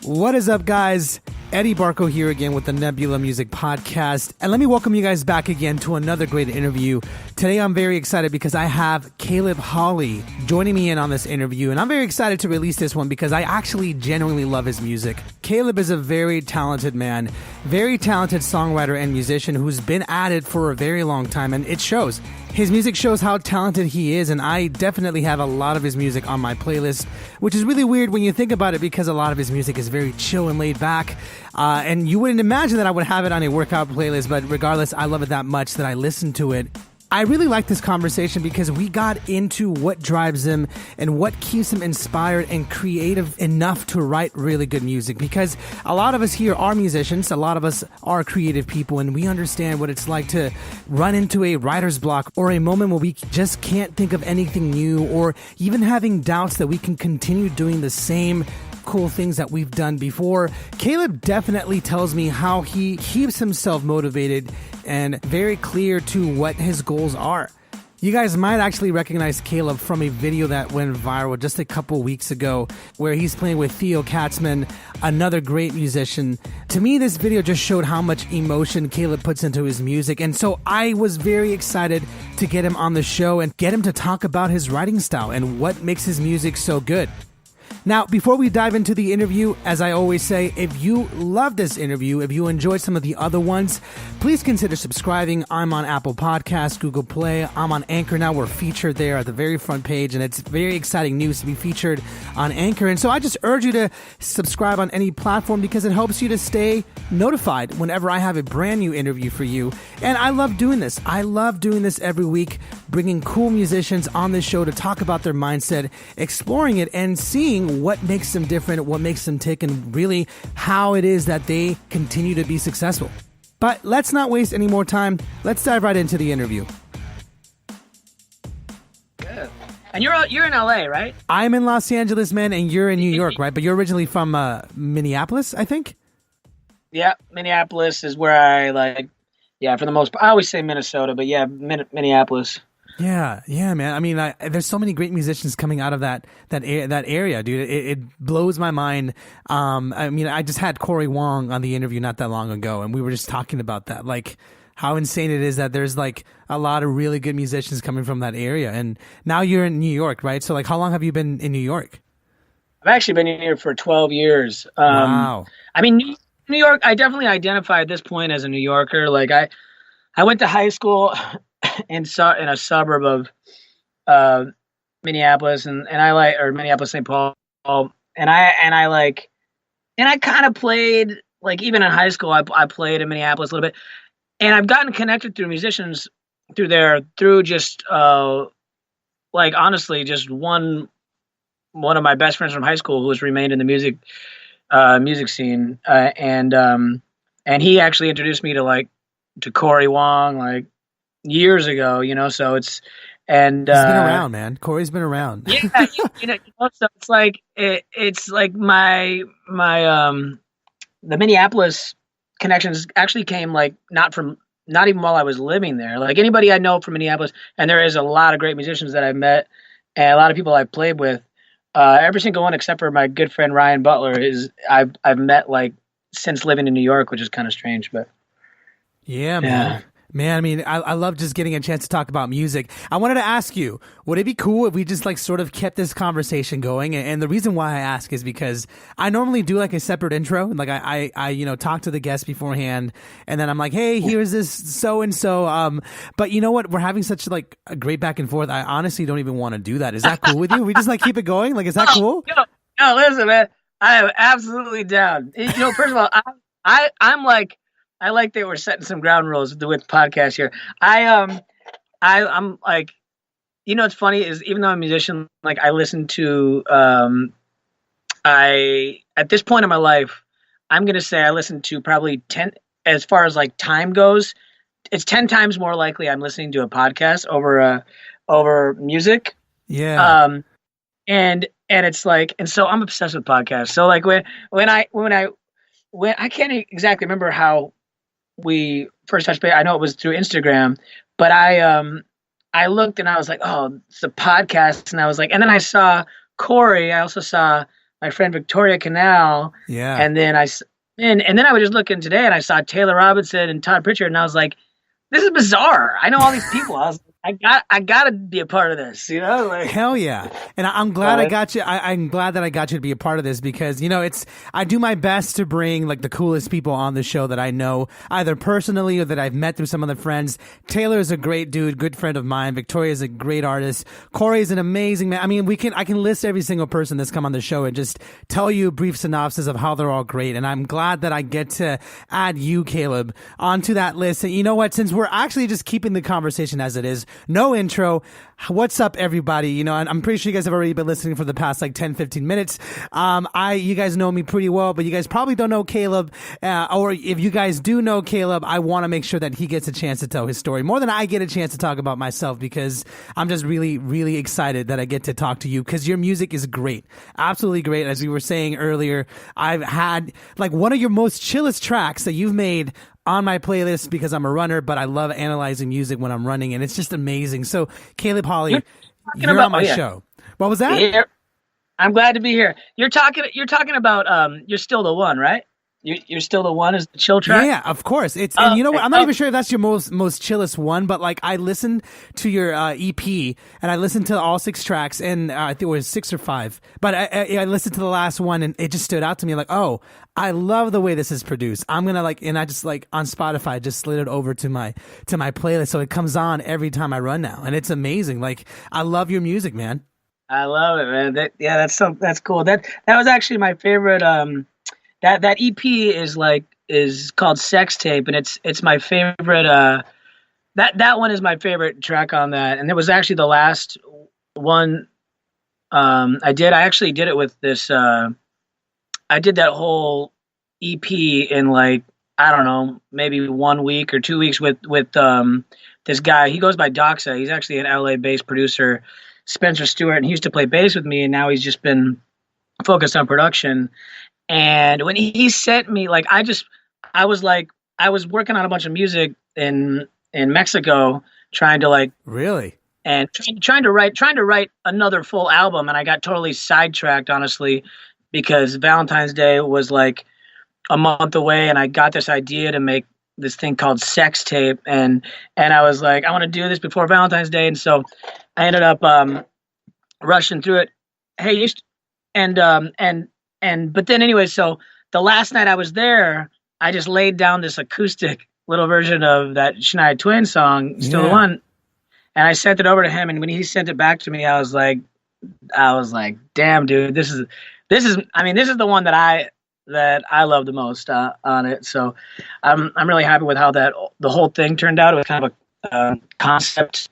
What is up, guys? Eddie Barco here again with the Nebula Music Podcast. And let me welcome you guys back again to another great interview. Today I'm very excited because I have Caleb Hawley joining me in on this interview. And I'm very excited to release this one because I actually genuinely love his music. Caleb is a very talented man, very talented songwriter and musician who's been at it for a very long time, and it shows. His music shows how talented he is, and I definitely have a lot of his music on my playlist, which is really weird when you think about it because a lot of his music is very chill and laid back. And you wouldn't imagine that I would have it on a workout playlist, but regardless, I love it that much that I listen to it. I really like this conversation because we got into what drives him and what keeps him inspired and creative enough to write really good music. Because a lot of us here are musicians, a lot of us are creative people, and we understand what it's like to run into a writer's block or a moment where we just can't think of anything new, or even having doubts that we can continue doing the same cool things that we've done before. Caleb definitely tells me how he keeps himself motivated and very clear to what his goals are. You guys might actually recognize Caleb from a video that went viral just a couple weeks ago where he's playing with Theo Katzman, another great musician. To me, this video just showed how much emotion Caleb puts into his music, and so I was very excited to get him on the show and get him to talk about his writing style and what makes his music so good. Now, before we dive into the interview, as I always say, if you love this interview, if you enjoyed some of the other ones, please consider subscribing. I'm on Apple Podcasts, Google Play. I'm on Anchor now. We're featured there at the very front page, and it's very exciting news to be featured on Anchor. And so I just urge you to subscribe on any platform because it helps you to stay notified whenever I have a brand new interview for you. And I love doing this. I love doing this every week, bringing cool musicians on this show to talk about their mindset, exploring it, and seeing what makes them different, what makes them tick, and really how it is that they continue to be successful. But let's not waste any more time. Let's dive right into the interview. Good. And you're in LA, right? I'm in Los Angeles, man, and you're in New York, right? But you're originally from Minneapolis, I think? Yeah, Minneapolis is where for the most part. I always say Minnesota, but yeah, Minneapolis. Yeah, man. I mean, there's so many great musicians coming out of that area, dude. It blows my mind. I mean, I just had Corey Wong on the interview not that long ago, and we were just talking about that, like how insane it is that there's like a lot of really good musicians coming from that area. And now you're in New York, right? So like, how long have you been in New York? I've actually been here for 12 years. Wow. I mean, New York, I definitely identify at this point as a New Yorker. Like I went to high school in a suburb of Minneapolis, and Minneapolis, St. Paul, and I kind of played, like, even in high school, I played in Minneapolis a little bit, and I've gotten connected through musicians through just honestly, just one of my best friends from high school who has remained in the music scene, and he actually introduced me to Corey Wong, like, years ago, so it's, and he's been around, man. Corey's been around. Yeah, so it's like my the Minneapolis connections actually came not even while I was living there. Like, anybody I know from Minneapolis, and there is a lot of great musicians that I've met and a lot of people I've played with. Every single one except for my good friend Ryan Butler I've met since living in New York, which is kind of strange, but yeah, man. Yeah. Man, I mean, I love just getting a chance to talk about music. I wanted to ask you, would it be cool if we just sort of kept this conversation going? And the reason why I ask is because I normally do a separate intro. Like I talk to the guest beforehand, and then I'm like, hey, here's this so-and-so. But you know what? We're having such a great back and forth. I honestly don't even want to do that. Is that cool with you? We just keep it going? Is that cool? No, listen, man. I am absolutely down. First of all, I'm like, I like that we're setting some ground rules with podcasts here. I'm like, what's funny is, even though I'm a musician, I listen to, at this point in my life, I'm going to say I listen to probably 10, as far as time goes, it's 10 times more likely I'm listening to a podcast over music. Yeah. And it's and so I'm obsessed with podcasts. So when I can't exactly remember how we first touched base. I know it was through Instagram, but I looked and I was like, oh, it's a podcast. And I was and then I saw Corey. I also saw my friend Victoria Canal, Yeah. and then and then I was just looking today, and I saw Taylor Robinson and Todd Pritchard, and I was like, this is bizarre. I know all these people. I was I gotta be a part of this, like Hell yeah. And I'm glad I got you. I'm glad that I got you to be a part of this because, I do my best to bring like the coolest people on the show that I know either personally or that I've met through some other friends. Taylor is a great dude, good friend of mine. Victoria is a great artist. Corey is an amazing man. I mean, I can list every single person that's come on the show and just tell you a brief synopsis of how they're all great. And I'm glad that I get to add you, Caleb, onto that list. And you know what? Since we're actually just keeping the conversation as it is, no intro. What's up, everybody? And I'm pretty sure you guys have already been listening for the past like 10, 15 minutes. You guys know me pretty well, but you guys probably don't know Caleb. Or if you guys do know Caleb, I want to make sure that he gets a chance to tell his story more than I get a chance to talk about myself because I'm just really, really excited that I get to talk to you because your music is great. Absolutely great. As we were saying earlier, I've had like one of your most chillest tracks that you've made on my playlist because I'm a runner, but I love analyzing music when I'm running, and it's just amazing. So, Caleb Hawley, you're on my show. What was that? Yeah. I'm glad to be here. You're talking about You're Still the One, right? You're Still the One is the chill track? Yeah, of course. And you know what? I'm not even sure if that's your most chillest one, but like I listened to your EP and I listened to all 6 tracks, and I think it was 6 or 5. But I listened to the last one and it just stood out to me like, oh, I love the way this is produced. I'm gonna and I just like on Spotify just slid it over to my playlist, so it comes on every time I run now, and it's amazing. Like I love your music, man. I love it, man. That's cool. That was actually my favorite. That EP is called Sex Tape, and it's my favorite. That one is my favorite track on that, and it was actually the last one I did. I actually did it with this. I did that whole EP in like I don't know, maybe 1 week or 2 weeks with this guy. He goes by Doxa. He's actually an LA based producer, Spencer Stewart, and he used to play bass with me, and now he's just been focused on production. And when he sent me, like, I was working on a bunch of music in Mexico, trying to like really and trying to write another full album, and I got totally sidetracked, honestly, because Valentine's Day was like a month away, and I got this idea to make this thing called Sex Tape, and I was like, I want to do this before Valentine's Day, and so I ended up rushing through it. Hey, but then anyway, so the last night I was there, I just laid down this acoustic little version of that Shania Twain song, Still the One, and I sent it over to him. And when he sent it back to me, I was like, damn, dude, this is the one that I love the most on it. So I'm really happy with how the whole thing turned out. It was kind of a concept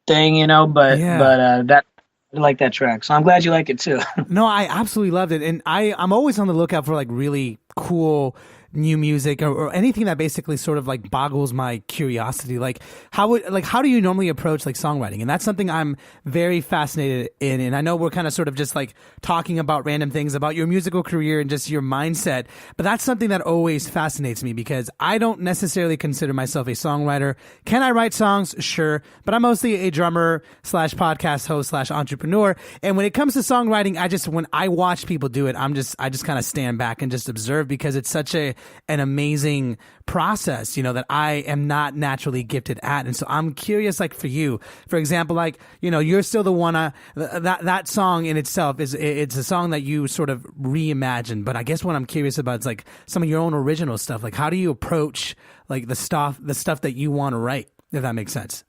thing, but that. I like that track, so I'm glad you like it too. No, I absolutely loved it, and I'm always on the lookout for like really cool new music or anything that basically sort of like boggles my curiosity. Like how do you normally approach like songwriting? And that's something I'm very fascinated in. And I know we're kind of sort of just like talking about random things about your musical career and just your mindset, but that's something that always fascinates me because I don't necessarily consider myself a songwriter. Can I write songs? Sure. But I'm mostly a drummer / podcast host / entrepreneur. And when it comes to songwriting, when I watch people do it, I just kind of stand back and just observe because it's such an amazing process, that I am not naturally gifted at. And so I'm curious, like for you, for example, like, You're Still the One, that song in itself it's a song that you sort of reimagined. But I guess what I'm curious about is like some of your own original stuff. Like how do you approach like the stuff that you want to write, if that makes sense?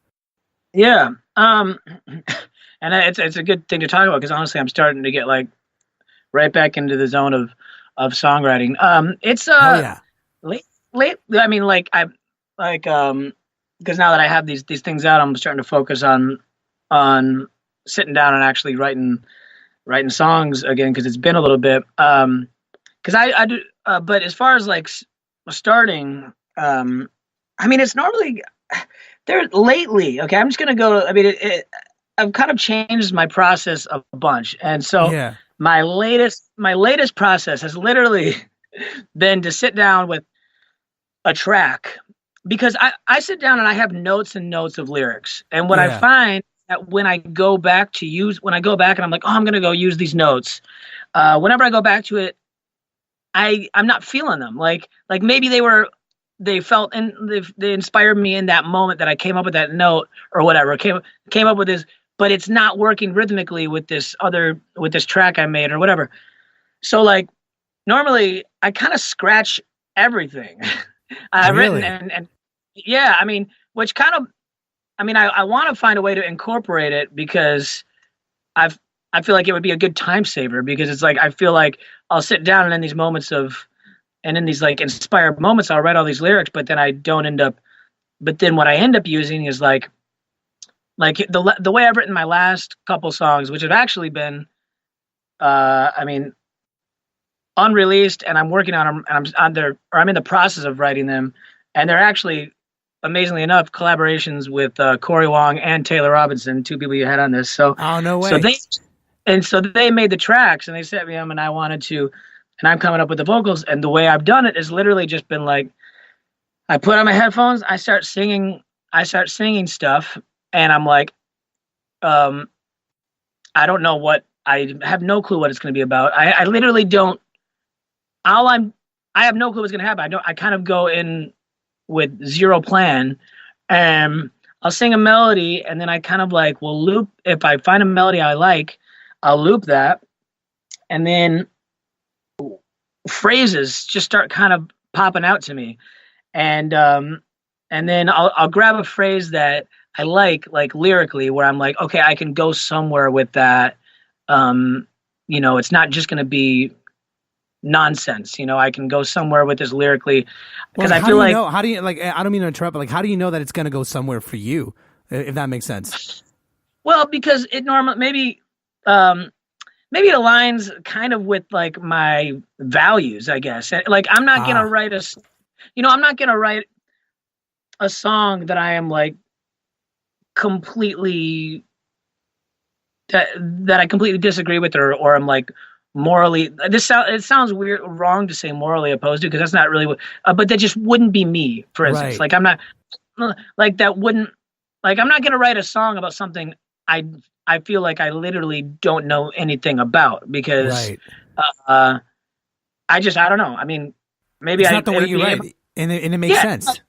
Yeah. And it's a good thing to talk about because honestly, I'm starting to get like right back into the zone of songwriting. It's late. I mean, because now that I have these things out, I'm starting to focus on sitting down and actually writing songs again because it's been a little bit. Because I do, but as far as like starting, I mean, it's normally there lately. Okay, I'm just gonna go. I mean, I've kind of changed my process a bunch, and so. Yeah. My latest process has literally been to sit down with a track because I sit down and I have notes and notes of lyrics. And what I find that when I go back and I'm like, oh, I'm going to go use these notes, whenever I go back to it, I'm not feeling them. Like maybe they felt and they inspired me in that moment that I came up with that note or whatever, came up with this, but it's not working rhythmically with this track I made or whatever. So like normally I kind of scratch everything I've Really? written and yeah, I mean, which kind of, I mean, I want to find a way to incorporate it because I feel like it would be a good time saver because it's like, I feel like I'll sit down and in these moments and in these like inspired moments, I'll write all these lyrics, but then but then what I end up using is like the way I've written my last couple songs, which have actually been, I mean, unreleased, and I'm working on them, and I'm in the process of writing them, and they're actually, amazingly enough, collaborations with Corey Wong and Taylor Robinson, two people you had on this. So, Oh, no way. so they made the tracks, and they set me up, and I wanted to, and I'm coming up with the vocals, and the way I've done it is literally just been like, I put on my headphones, I start singing stuff, and I'm like, I don't know I have no clue what it's going to be about. I literally don't. I have no clue what's going to happen. I kind of go in with zero plan, and I'll sing a melody, and then I kind of like will loop. If I find a melody I like, I'll loop that, and then phrases just start kind of popping out to me, and then I'll grab a phrase that I like lyrically, where I'm like, okay, I can go somewhere with that. It's not just going to be nonsense. I can go somewhere with this lyrically because I feel like, how do you like? I don't mean to interrupt, but like, how do you know that it's going to go somewhere for you, if that makes sense? Well, because it normally maybe it aligns kind of with like my values, I guess. Like I'm not gonna write I'm not gonna write a song that I am like completely that I completely disagree with, or I'm like morally. It sounds weird, wrong to say morally opposed to, because that's not really what. But that just wouldn't be me. For instance, Right. like I'm not like that wouldn't like I'm not gonna write a song about something I feel like I literally don't know anything about, because Right. I don't know. I mean, maybe It's not the way you write, and it makes sense.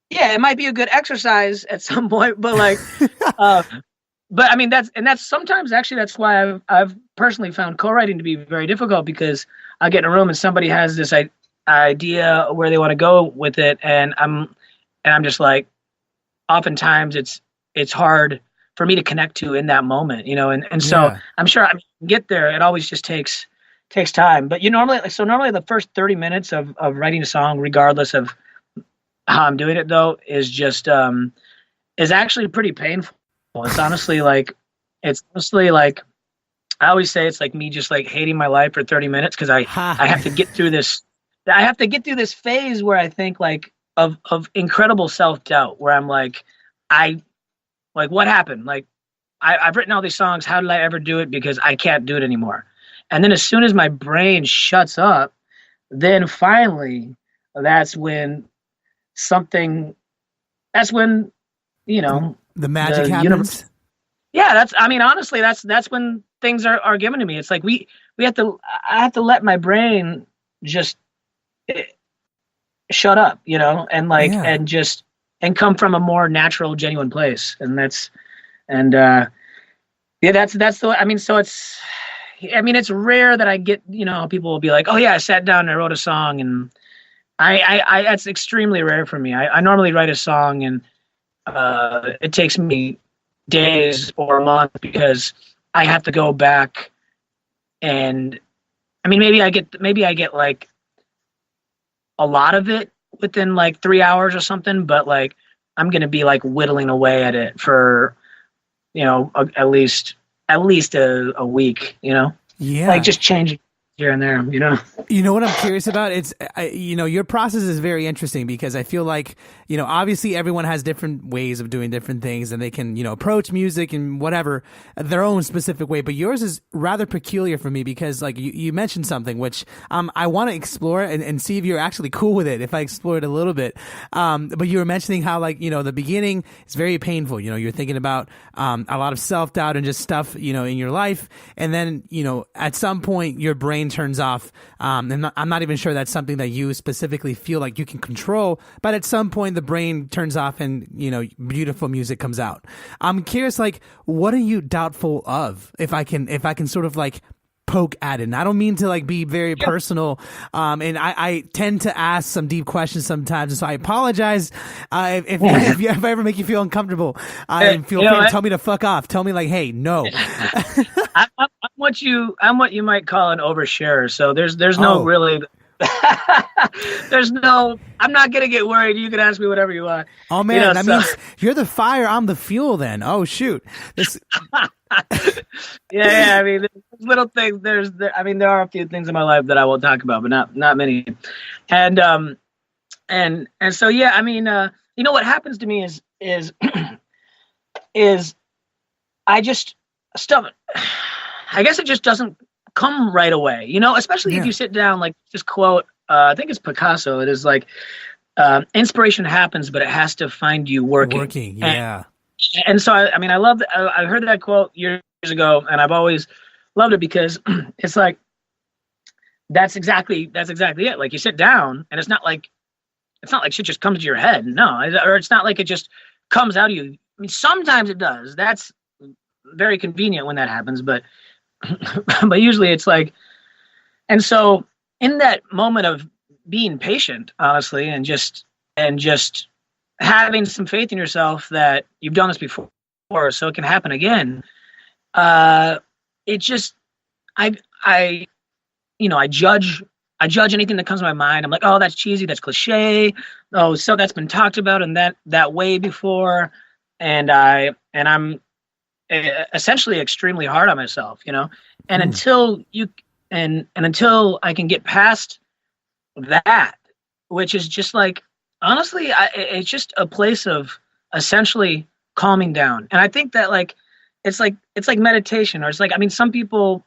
Yeah, it might be a good exercise at some point, but like, but I mean that's sometimes actually that's why I've personally found co-writing to be very difficult, because I get in a room and somebody has this idea where they want to go with it, and I'm just like, oftentimes it's hard for me to connect to in that moment, and so Yeah. I'm sure I get there. It always just takes time, but normally the first 30 minutes of writing a song, regardless of how I'm doing it, though, is just is actually pretty painful. It's honestly like I always say it's like me just like hating my life for 30 minutes, because I have to get through this. I have to get through this phase where I think like of incredible self-doubt, where I'm like, what happened? Like I've written all these songs. How did I ever do it? Because I can't do it anymore. And then as soon as my brain shuts up, then finally that's when The magic happens. Yeah, honestly, that's when things are given to me. It's like I have to let my brain just shut up, and like, Yeah. and come from a more natural, genuine place. And that's the, so it's rare that I get, people will be like, oh yeah, I sat down and I wrote a song, and I that's extremely rare for me. I normally write a song, and it takes me days or a month, because I have to go back, and maybe I get like a lot of it within like 3 hours or something, but like I'm gonna be like whittling away at it for at least a week, Yeah. like just changing here and there, you know. You know what I'm curious about? Your process is very interesting because I feel like, obviously everyone has different ways of doing different things and they can, approach music and whatever their own specific way. But yours is rather peculiar for me because like you mentioned something which I want to explore and see if you're actually cool with it if I explore it a little bit. But you were mentioning how like, the beginning is very painful. You're thinking about a lot of self-doubt and just stuff, in your life. And then, at some point your brain turns off. And I'm not even sure that's something that you specifically feel like you can control, but at some point the brain turns off and, beautiful music comes out. I'm curious, like, what are you doubtful of? If I can sort of like poke at it. And I don't mean to like be very personal. And I tend to ask some deep questions sometimes. And so I apologize if I ever make you feel uncomfortable. Feel free to tell me to fuck off. Tell me like, hey, no. I'm what you might call an oversharer. So there's no really, I'm not going to get worried. You can ask me whatever you want. Oh man, that means you're the fire. I'm the fuel then. Oh shoot. Yeah. I mean, there's little things. There are a few things in my life that I won't talk about, but not many. And so, yeah, I mean, what happens to me is I just stuff. I guess it just doesn't come right away, especially if you sit down, like just quote, I think it's Picasso. It is like, inspiration happens, but it has to find you working. Yeah. And so, I love that. I heard that quote years ago, and I've always loved it because it's like, that's exactly it. Like you sit down, and it's not like shit just comes to your head. No, or it's not like it just comes out of you. I mean, sometimes it does. That's very convenient when that happens, but usually it's like, and so in that moment of being patient, honestly, and just having some faith in yourself that you've done this before, so it can happen again. It just, I judge anything that comes to my mind. I'm like, oh, that's cheesy, that's cliche. Oh, so that's been talked about in that way before, and I'm essentially extremely hard on myself, and until I can get past that, which is just like, honestly, it's just a place of essentially calming down. And I think that like, it's like meditation, or it's like, some people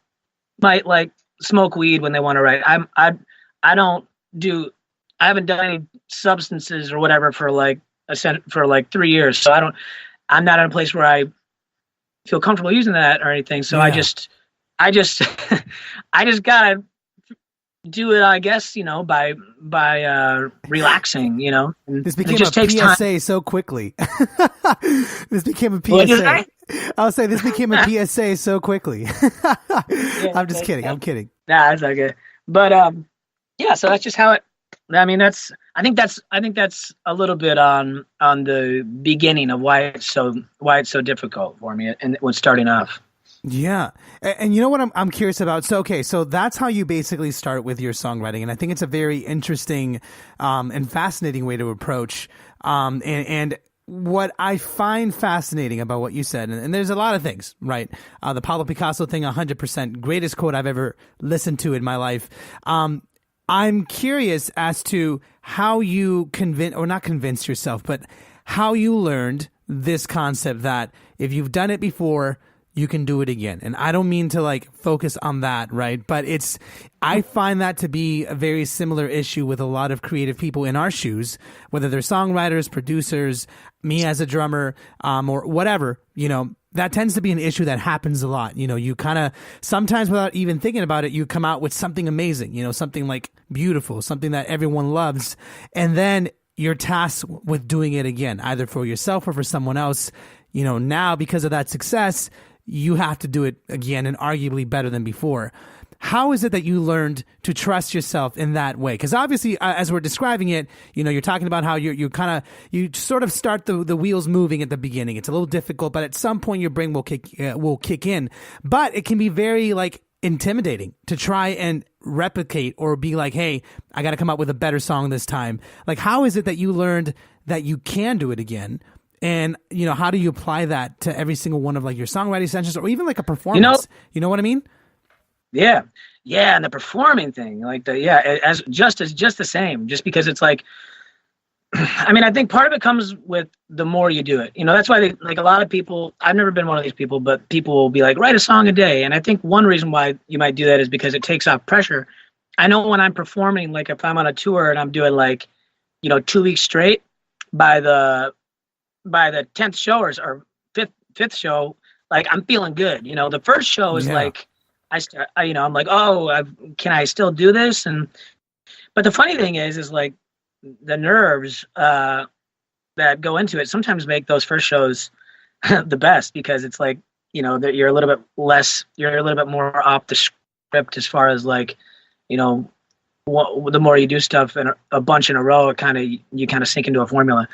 might like smoke weed when they want to write. I haven't done any substances or whatever for like 3 years. So I'm not in a place where I feel comfortable using that or anything. So yeah. I just gotta do it, I guess, by relaxing, and this became it just a takes PSA time. So quickly. This became a PSA. I'll say this became a PSA so quickly. I'm just kidding. I'm kidding. Nah, it's okay. But yeah, so that's just how it. I think that's a little bit on the beginning of why it's so difficult for me and when starting off. Yeah. And you know what I'm curious about? So that's how you basically start with your songwriting. And I think it's a very interesting and fascinating way to approach. And what I find fascinating about what you said, and there's a lot of things, right? The Pablo Picasso thing, 100%, greatest quote I've ever listened to in my life. I'm curious as to how you not convinced yourself, but how you learned this concept that if you've done it before, you can do it again. And I don't mean to like focus on that, right? But I find that to be a very similar issue with a lot of creative people in our shoes, whether they're songwriters, producers, me as a drummer, or whatever, that tends to be an issue that happens a lot. You kind of, sometimes without even thinking about it, you come out with something amazing, something like beautiful, something that everyone loves. And then you're tasked with doing it again, either for yourself or for someone else. Now because of that success, you have to do it again and arguably better than before. How is it that you learned to trust yourself in that way? Because obviously, as we're describing it, you're talking about how you sort of start the wheels moving at the beginning. It's a little difficult, but at some point your brain will kick in. But it can be very like intimidating to try and replicate or be like, hey, I got to come up with a better song this time. Like, how is it that you learned that you can do it again? And, how do you apply that to every single one of like your songwriting sessions or even like a performance? You know what I mean? Yeah. yeah, and the performing thing, like as just the same, just because it's like, I mean, I think part of it comes with the more you do it. That's why like a lot of people, I've never been one of these people, but people will be like, write a song a day. And I think one reason why you might do that is because it takes off pressure. I know when I'm performing, like if I'm on a tour and I'm doing like, 2 weeks straight, by the 10th show or fifth show, like I'm feeling good. The first show is like, I'm like, oh, can I still do this? But the funny thing is like the nerves that go into it sometimes make those first shows the best, because it's like, that you're a little bit more off the script as far as like, the more you do stuff in a bunch in a row, you kind of sink into a formula.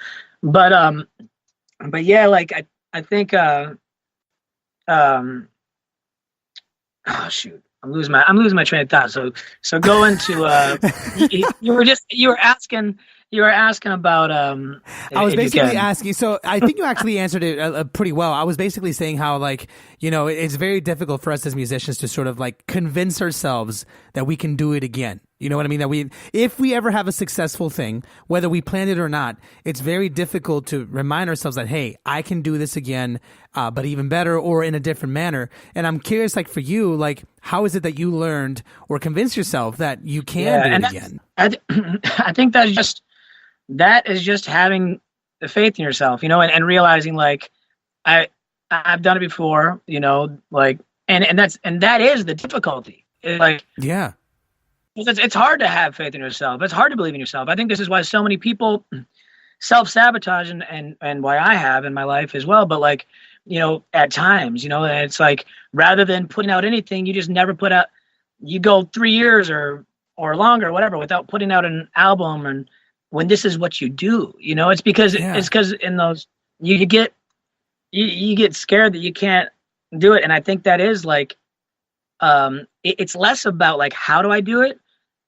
But yeah, like I think oh shoot, I'm losing my train of thought. So go into you were asking about I was basically asking, so I think you actually answered it pretty well. I was basically saying how, like, it's very difficult for us as musicians to sort of like convince ourselves that we can do it again. You know what I mean? That if we ever have a successful thing, whether we planned it or not, it's very difficult to remind ourselves that, hey, I can do this again, but even better or in a different manner. And I'm curious, like for you, like how is it that you learned or convinced yourself that you can do it again? I think that is just having the faith in yourself, and realizing like I've done it before, like and that is the difficulty. Like yeah. It's hard to have faith in yourself. It's hard to believe in yourself. I think this is why so many people self-sabotage and why I have in my life as well. But like, at times, and it's like, rather than putting out anything, you just never put out, you go 3 years or longer, whatever, without putting out an album. And when this is what you do, it's because in those, you get scared that you can't do it. And I think that is like, it's less about like, how do I do it?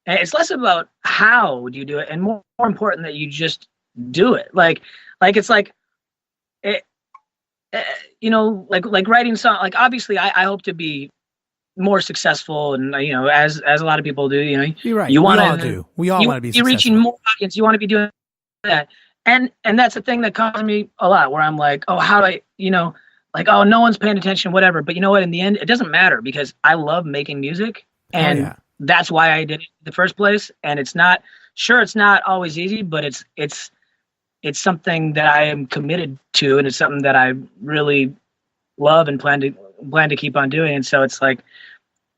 And it's less about how do you do it, and more important that you just do it. Like it's like, it, like writing song. Like obviously, I hope to be more successful, and as a lot of people do. You're right. You want to. We all want to be. You're reaching more audience. You want to be doing that, and that's the thing that causes me a lot. Where I'm like, oh, how do I, like, oh, no one's paying attention, whatever. But you know what? In the end, it doesn't matter, because I love making music, and that's why I did it in the first place. And it's not always easy, but it's something that I am committed to, and it's something that I really love and plan to keep on doing. And so it's like,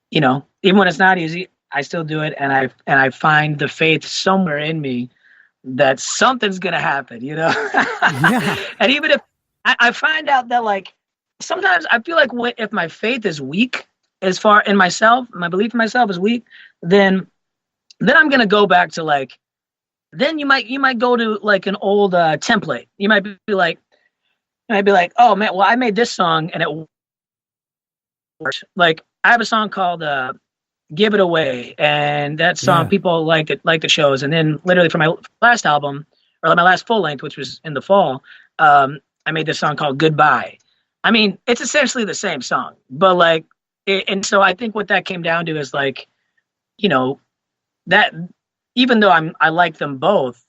even when it's not easy, I still do it, and I find the faith somewhere in me that something's gonna happen, Yeah. And even if I find out that, like, sometimes I feel like if my faith is weak, as far in myself, my belief in myself is weak, then I'm gonna go back to like, then you might go to like an old template. You might be like, oh man, well I made this song and it worked. Like I have a song called "Give It Away," and that song people liked the shows. And then literally for my last album, or my last full length, which was in the fall, I made this song called "Goodbye." I mean, it's essentially the same song, but like, and so I think what that came down to is like, that even though I like them both,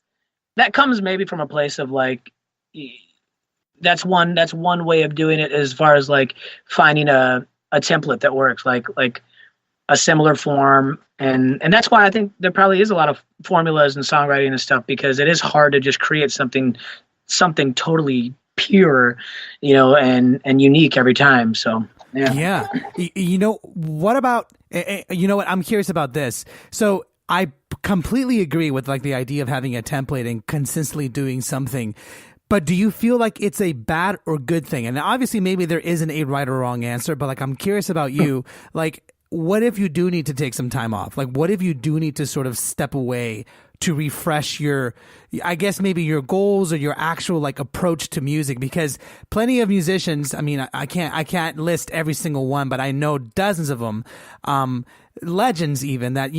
that comes maybe from a place of like, that's one way of doing it, as far as like finding a template that works, like a similar form. And that's why I think there probably is a lot of formulas and songwriting and stuff, because it is hard to just create something totally pure, and unique every time. So yeah. What about, what I'm curious about this. So I completely agree with like the idea of having a template and consistently doing something. But do you feel like it's a bad or good thing? And obviously maybe there isn't a right or wrong answer, but like, I'm curious about you, like, what if you do need to take some time off? Like, what if you do need to sort of step away to refresh I guess maybe your goals or your actual like approach to music? Because plenty of musicians, I mean, I can't list every single one, but I know dozens of them, legends even that,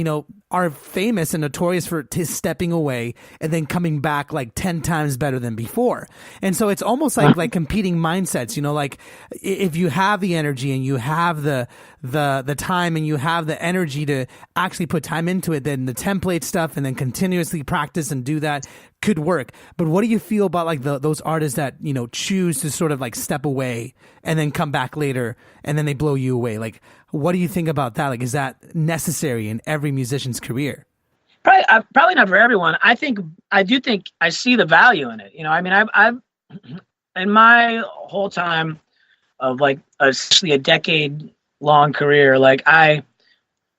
are famous and notorious for stepping away and then coming back like 10 times better than before. And so it's almost like competing mindsets, like if you have the energy and you have the time and you have the energy to actually put time into it, then the template stuff and then continuously practice and do that could work. But what do you feel about like those artists that, choose to sort of like step away and then come back later and then they blow you away? Like, what do you think about that? Like, is that necessary in every musician's career? Probably not for everyone. I do think I see the value in it. I've in my whole time of like essentially a decade long career, like I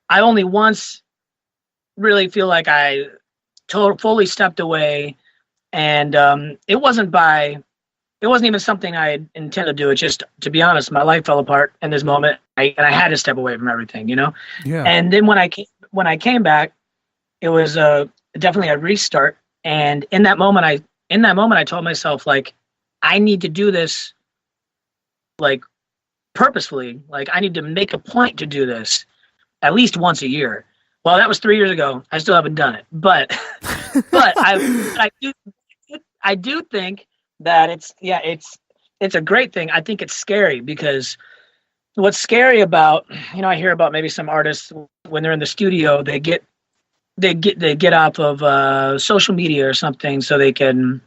only once really feel like I fully stepped away, and it wasn't even something I had intended to do. It's just, to be honest, my life fell apart in this moment, and I had to step away from everything, Yeah. And then when I came back, it was definitely a restart. And in that moment, I told myself, like, I need to do this, like, purposefully. Like, I need to make a point to do this at least once a year. Well, that was 3 years ago. I still haven't done it, but I do think that it's a great thing. I think it's scary because what's scary about, I hear about maybe some artists when they're in the studio, they get off of social media or something so they can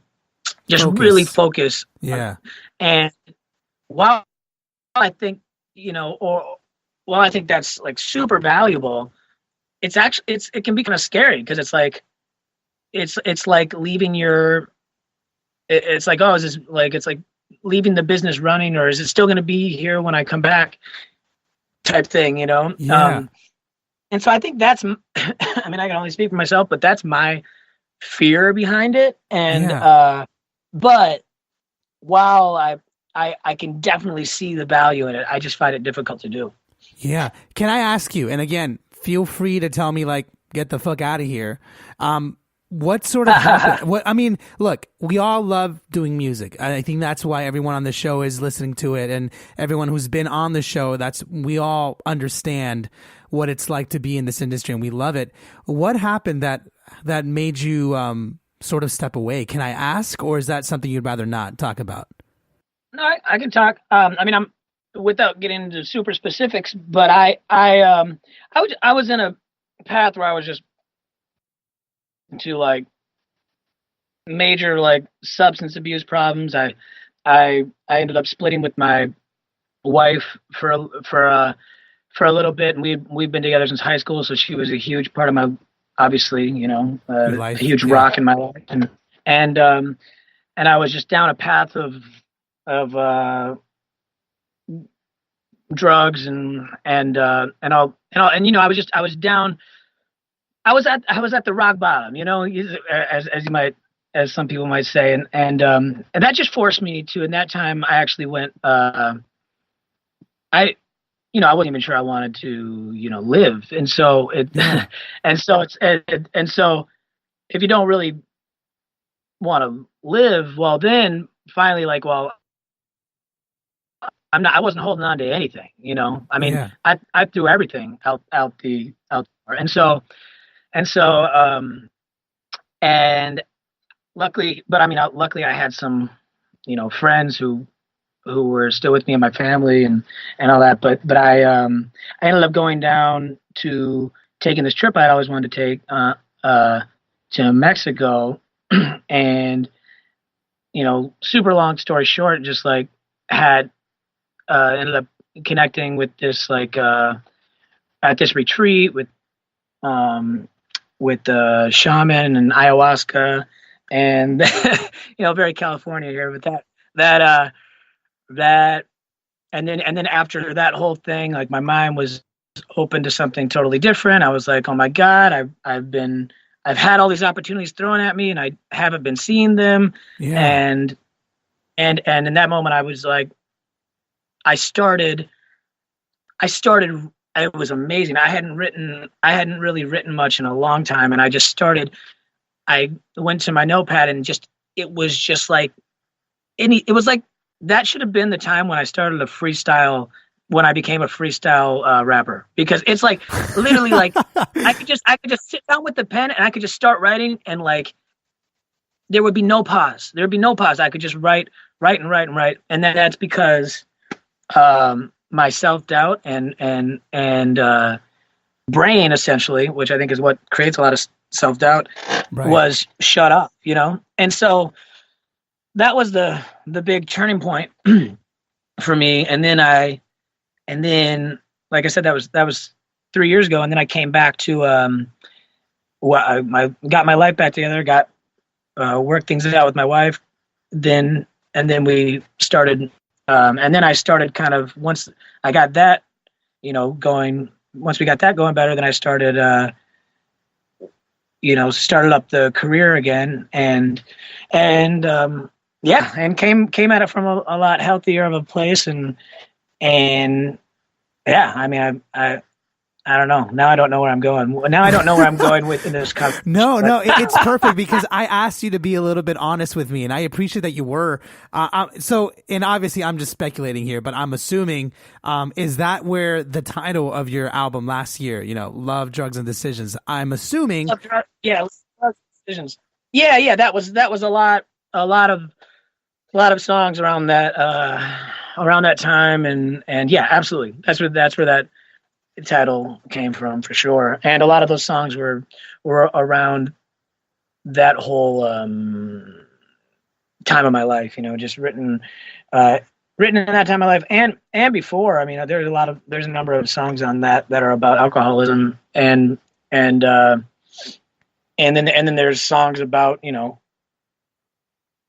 just really focus. Yeah. And while I think, while I think that's like super valuable, it can be kind of scary because it's like leaving it's like, oh, is this like, it's like leaving the business running, or is it still going to be here when I come back type thing, Yeah. And so I think that's, I mean, I can only speak for myself, but that's my fear behind it. And, but while I can definitely see the value in it, I just find it difficult to do. Yeah. Can I ask you, and again, feel free to tell me, like, get the fuck out of here. What sort of happened? Look, we all love doing music. I think that's why everyone on the show is listening to it, and everyone who's been on the show, we all understand what it's like to be in this industry, and we love it. What happened that made you sort of step away? Can I ask, or is that something you'd rather not talk about? No, I can talk. I'm without getting into super specifics, but I was in a path where I was just into like major like substance abuse problems. I ended up splitting with my wife for a little bit, and we've been together since high school. So she was a huge part of my, obviously, a huge rock in my life, and I was just down a path of drugs and I was down. I was at the rock bottom, as some people might say, and that just forced me to. In that time, I actually went. I wasn't even sure I wanted to, live, and so so if you don't really want to live, well, then finally, like, well, I wasn't holding on to anything, I mean, Yeah. I threw everything out the door. And luckily I had some, friends who were still with me and my family and all that. But I ended up going down to taking this trip I always wanted to take, to Mexico. And, super long story short, just like ended up connecting with this, like, at this retreat with shaman and ayahuasca, and very California here with that, and then after that whole thing, like, my mind was open to something totally different. I was like, oh my God, I've had all these opportunities thrown at me and I haven't been seeing them. Yeah. And in that moment I was like, I started, it was amazing. I hadn't really written much in a long time. And I just started, I went to my notepad and it was like that should have been the time when I started a freestyle when I became a freestyle rapper, because it's like literally like I could just sit down with the pen and I could just start writing, and like there would be no pause. There would be no pause. I could just write, and then that's because my self-doubt and brain, essentially, which I think is what creates a lot of self-doubt, was shut up, you know? And so that was the big turning point for me. And then like I said, that was 3 years ago. And then I came back to, I got my life back together, worked things out with my wife. And then we started, and then I started kind of, once I got that, you know, once we got that going better, then I started, started up the career again, and came at it from a lot healthier of a place, and yeah, I mean, I don't know. Now I don't know where I'm going. Now I don't know where I'm going with in this conversation. No, it's perfect because I asked you to be a little bit honest with me, and I appreciate that you were. So, and obviously I'm just speculating here, but I'm assuming, is that where the title of your album last year, you know, Love, Drugs, and Decisions? I'm assuming. Love, Decisions. Yeah. That was a lot of songs around that time, and yeah, absolutely. That's where that title came from, for sure. And a lot of those songs were around that whole time of my life, you know, just written in that time of my life, and before. I mean, there's a number of songs on that are about alcoholism, and then there's songs about, you know,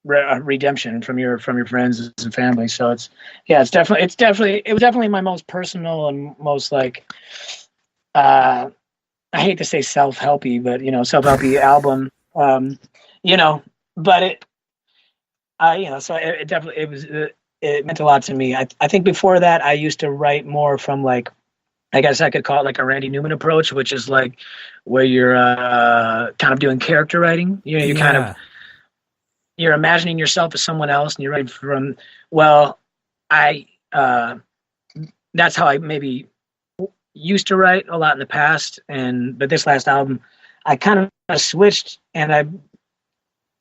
redemption from your friends and family. So it was definitely my most personal and most, like, I hate to say self-helpy, but, you know, self-helpy album, you know, but so it definitely, it meant a lot to me. I think before that I used to write more from, like, I guess I could call it like a Randy Newman approach, which is like where you're kind of doing character writing. You know, you kind of, you're imagining yourself as someone else, and you're writing from, well, that's how I maybe used to write a lot in the past, but this last album, I kind of switched, and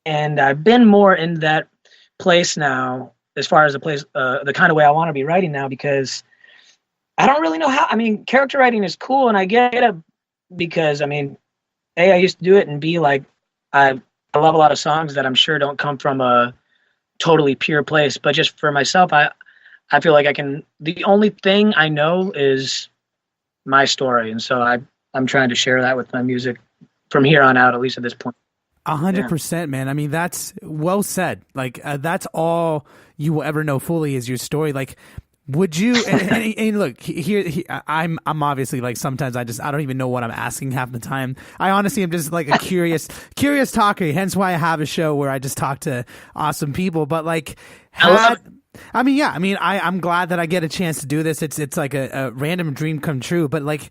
I've been more in that place now, as far as the kind of way I want to be writing now, because I don't really know how. I mean, character writing is cool, and I get it, because, I mean, A, I used to do it, and B, like, I love a lot of songs that I'm sure don't come from a totally pure place, but just for myself, I feel like the only thing I know is my story. And so I'm trying to share that with my music from here on out, at least at this point. 100%, man. I mean, that's well said. Like, that's all you will ever know fully is your story. Like, would you, and look, here, I'm obviously, like, sometimes I don't even know what I'm asking half the time. I honestly am just like a curious talker, hence why I have a show where I just talk to awesome people. But, like, I'm glad that I get a chance to do this. It's like a random dream come true. But, like,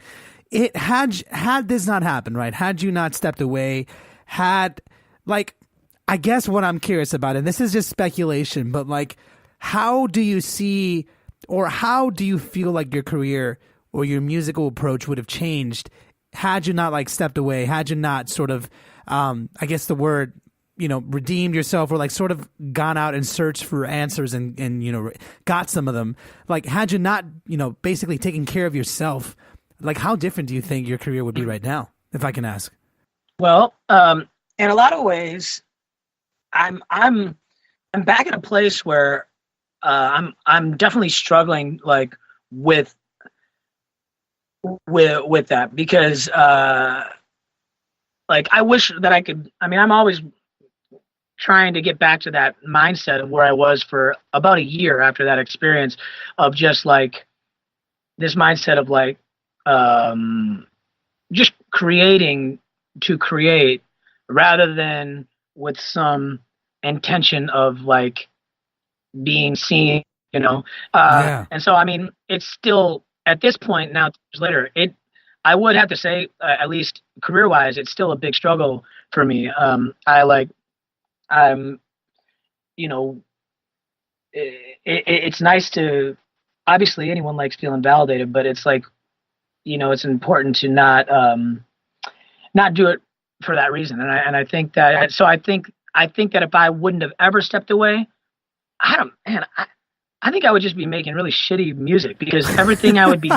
had this not happened, right? Had you not stepped away, like, I guess what I'm curious about, and this is just speculation, but, like, how do you see, or how do you feel like your career or your musical approach would have changed had you not, like, stepped away, had you not sort of, I guess the word, you know, redeemed yourself, or, like, sort of gone out and searched for answers and, you know, got some of them? Like, had you not, you know, basically taken care of yourself, like, how different do you think your career would be right now, if I can ask? Well, in a lot of ways, I'm back in a place where I'm definitely struggling, like, with that, because like, I wish that I could. I mean, I'm always trying to get back to that mindset of where I was for about a year after that experience, of just, like, this mindset of, like, just creating to create, rather than with some intention of, like, being seen, you know. And so, I mean, it's still, at this point now, years later, I would have to say, at least career wise, it's still a big struggle for me. I'm, you know, it's nice to, obviously anyone likes feeling validated, but it's like, it's important to not do it for that reason. And I think that, so I think that if I wouldn't have ever stepped away, I think I would just be making really shitty music, because everything I would be,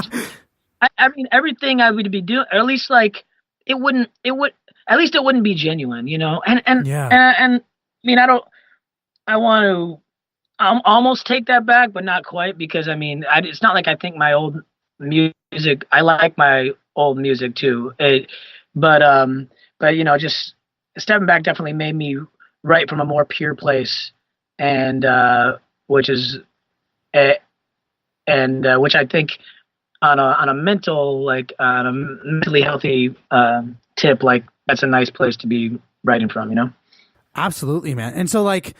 I mean, everything I would be doing, or at least like, at least it wouldn't be genuine, and I mean, I want to almost take that back, but not quite, because I mean, it's not like I think my old music, I like my old music too. But just stepping back definitely made me write from a more pure place, and which is, which I think on a mental, like on a mentally healthy tip, like that's a nice place to be writing from. Absolutely, man. And so like,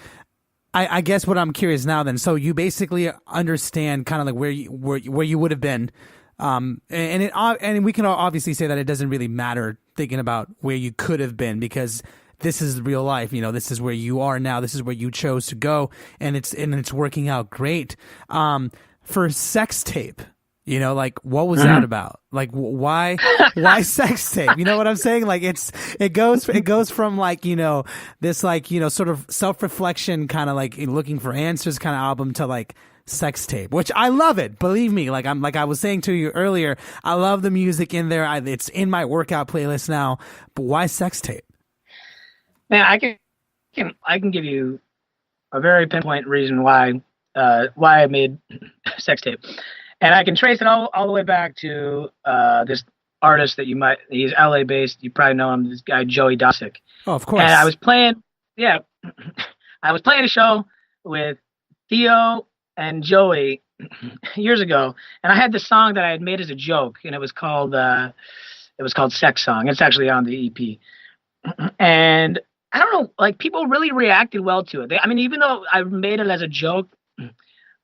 I guess what I'm curious now then, so you basically understand kind of like where you would have been, and we can obviously say that it doesn't really matter thinking about where you could have been, because this is real life. This is where you are now. This is where you chose to go, and it's working out great. For Sex Tape, like what was that about? Like why Sex Tape? You know what I'm saying? Like it goes from like, this like, sort of self-reflection kind of like looking for answers kind of album to like Sex Tape, which I love it. Believe me, like I was saying to you earlier, I love the music in there. It's in my workout playlist now. But why Sex Tape? Man, I can give you a very pinpoint reason why I made Sex Tape. And I can trace it all the way back to this artist that he's LA based. You probably know him, this guy, Joey Dosick. Oh, of course. And I was playing a show with Theo and Joey years ago. And I had this song that I had made as a joke, and it was called Sex Song. It's actually on the EP. And I don't know, like people really reacted well to it. Even though I made it as a joke,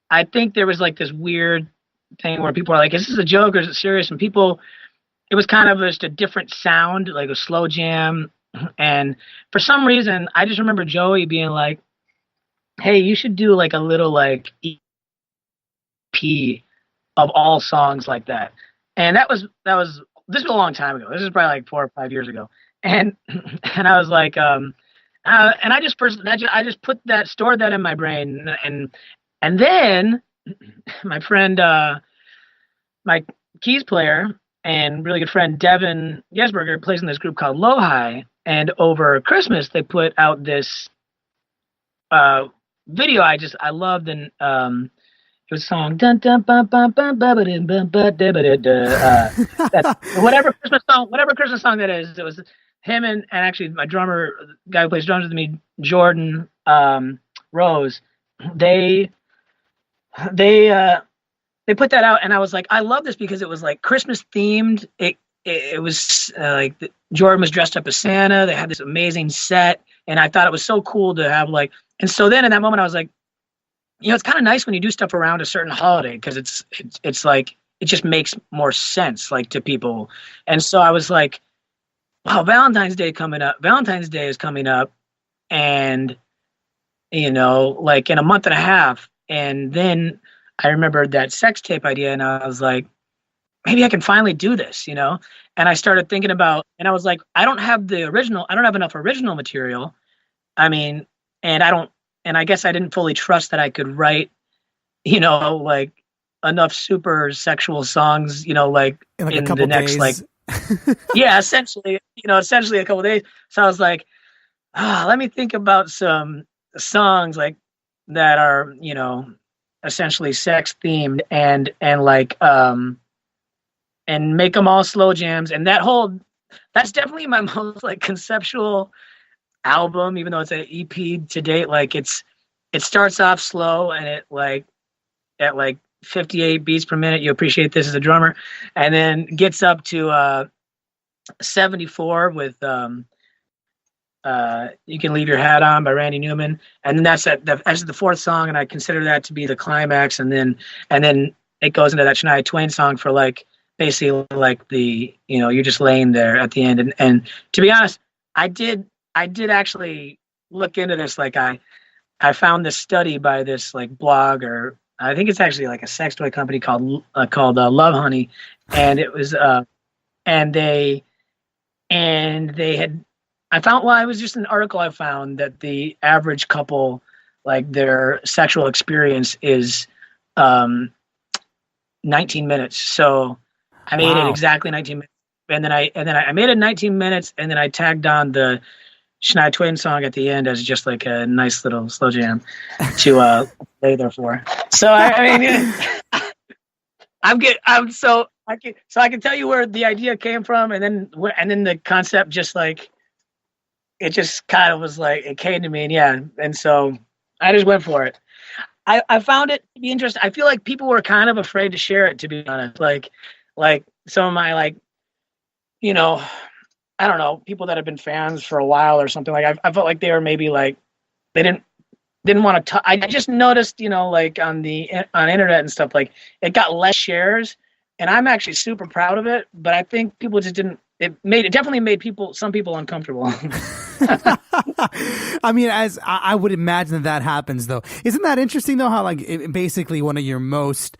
I think there was like this weird thing where people are like, is this a joke or is it serious? And it was kind of just a different sound, like a slow jam. And for some reason, I just remember Joey being like, hey, you should do like a little like EP of all songs like that. And this was a long time ago. This is probably like 4 or 5 years ago. And I was like, and I just stored that in my brain. And then my friend, my keys player and really good friend Devin Gesberger plays in this group called Low-Hi, and over Christmas they put out this video I loved, and it was a song dun dun bum bum bum bum ba bum ba da ba da whatever Christmas song that is. It was him and actually my drummer, the guy who plays drums with me, Jordan Rose. They put that out, and I was like, I love this because it was like Christmas themed. It was like Jordan was dressed up as Santa. They had this amazing set, and I thought it was so cool to have like. And so then in that moment, I was like, it's kind of nice when you do stuff around a certain holiday, because it's like it just makes more sense like to people. And so I was like, wow, Valentine's Day is coming up, and like in a month and a half. And then I remembered that Sex Tape idea, and I was like, maybe I can finally do this, And I started thinking about, and I was like, I don't have enough original material. And I guess I didn't fully trust that I could write, like enough super sexual songs, like in the next days. Like, yeah, essentially a couple of days. So I was like, let me think about some songs like that are, essentially sex themed and like, and make them all slow jams. And that's definitely my most like conceptual album, even though it's an EP to date. Like it starts off slow, and it like at like 58 beats per minute. You appreciate this as a drummer, and then gets up to 74 with You Can Leave Your Hat On by Randy Newman, and then that's the fourth song, and I consider that to be the climax. And then it goes into that Shania Twain song for like basically like the you're just laying there at the end. And to be honest, I did actually look into this. Like I found this study by this like blog or I think it's actually like a sex toy company called Love Honey, and it was and they had I found well, it was just an article I found that the average couple, like their sexual experience is 19 minutes. So I made it exactly 19 minutes, and then I made it 19 minutes, and then I tagged on the Shania Twain song at the end as just like a nice little slow jam to lay there for. So I mean, I can tell you where the idea came from, and then the concept just like it just kind of was like it came to me, and so I just went for it. I found it to be interesting. I feel like people were kind of afraid to share it, to be honest. Like some of my I don't know, people that have been fans for a while or something. Like I felt like they were maybe like they didn't want to. I just noticed, like on internet and stuff, like it got less shares, and I'm actually super proud of it. But I think people just didn't. It definitely made some people uncomfortable. I mean, as I would imagine that happens, though. Isn't that interesting, though? How basically one of your works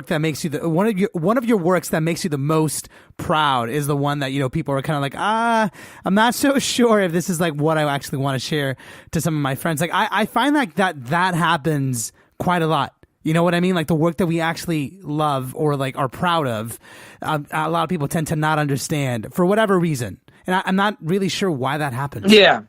that makes you the most proud is the one that people are kind of like, I'm not so sure if this is like what I actually want to share to some of my friends. Like I find like that happens quite a lot. You know what I mean? Like the work that we actually love or like are proud of, a lot of people tend to not understand for whatever reason. And I'm not really sure why that happens. Yeah.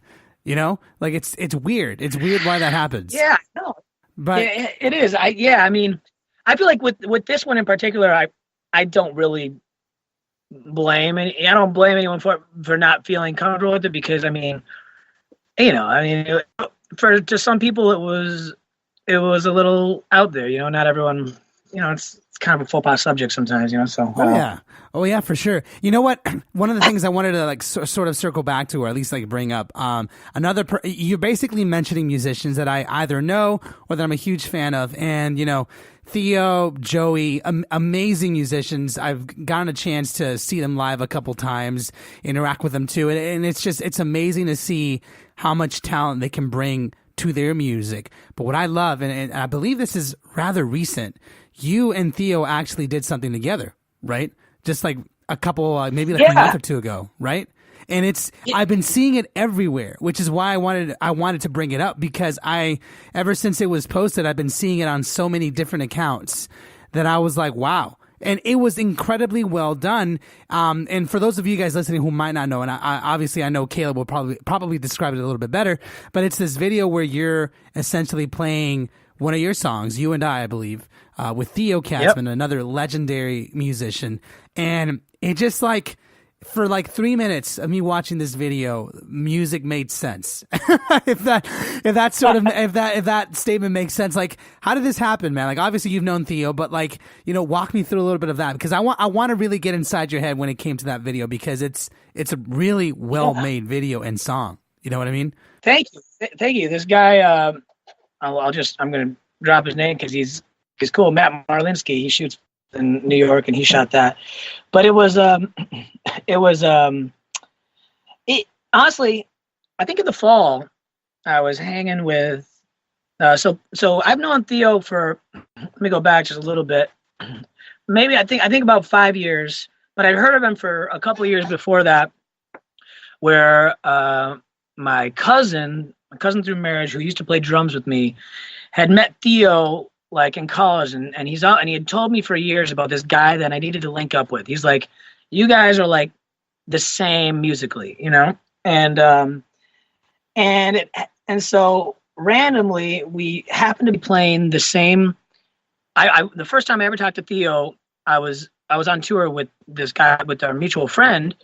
Like it's weird. It's weird why that happens. Yeah, no. But it is. I mean, I feel like with this one in particular, I don't really blame I don't blame anyone for not feeling comfortable with it, because I mean, to some people it was a little out there, not everyone, it's kind of a faux pas subject sometimes, so. Oh yeah, for sure. You know what? One of the things I wanted to like sort of circle back to, or at least like bring up, you're basically mentioning musicians that I either know or that I'm a huge fan of. And, Theo, Joey, amazing musicians. I've gotten a chance to see them live a couple times, interact with them too. And it's amazing to see how much talent they can bring to their music. But what I love, and I believe this is rather recent, you and Theo actually did something together, right? Just like a couple, maybe like a month or two ago, right? And I've been seeing it everywhere, which is why I wanted to bring it up, because ever since it was posted, I've been seeing it on so many different accounts that I was like, wow. And it was incredibly well done. And for those of you guys listening who might not know, and I know Caleb will probably describe it a little bit better, but it's this video where you're essentially playing one of your songs, You and I believe, with Theo Katzman, another legendary musician. And it just like, for like 3 minutes of me watching this video, music made sense. if that statement makes sense, like how did this happen, man? Like obviously you've known Theo, but like, walk me through a little bit of that, because I want to really get inside your head when it came to that video, because it's a really well made video and song. You know what I mean? Thank you. This guy, I'm going to drop his name because he's cool. Matt Marlinsky. He shoots in New York, and he shot that. But it was honestly, I think in the fall, I was hanging with. So I've known Theo for. Let me go back just a little bit. Maybe I think about 5 years, but I'd heard of him for a couple of years before that, where my cousin through marriage, who used to play drums with me, had met Theo like in college, and he's out, and he had told me for years about this guy that I needed to link up with. He's like, you guys are like the same musically, and so randomly we happened to be playing the same. The first time I ever talked to Theo, I was on tour with this guy, with our mutual friend,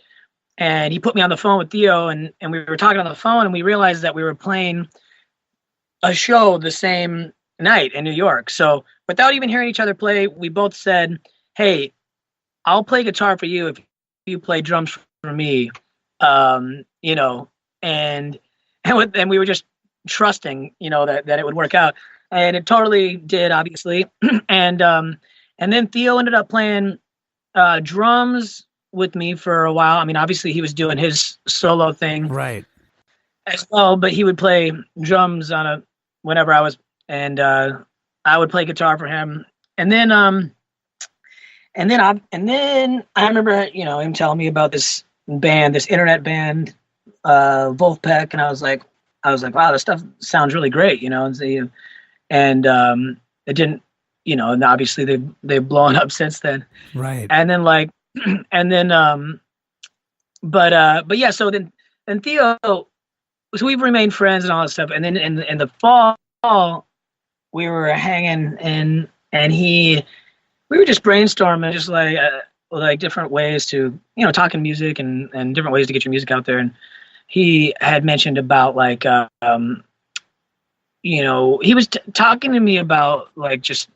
and he put me on the phone with Theo, and we were talking on the phone, and we realized that we were playing a show the same night in New York. So without even hearing each other play, we both said, hey, I'll play guitar for you if you play drums for me. And we were just trusting, that it would work out. And it totally did, obviously. And then Theo ended up playing drums with me for a while. I mean, obviously he was doing his solo thing, right, as well, but he would play drums whenever I was, and I would play guitar for him. And then I remember, him telling me about this band, this internet band, Wolfpack, and I was like, wow, this stuff sounds really great, it didn't, and obviously they've blown up since then. Right. And then but yeah, so then Theo, so we've remained friends and all that stuff. And then in the fall, we were hanging and we were just brainstorming, just like different ways to, talking music and different ways to get your music out there. And he had mentioned about like, he was talking to me about like just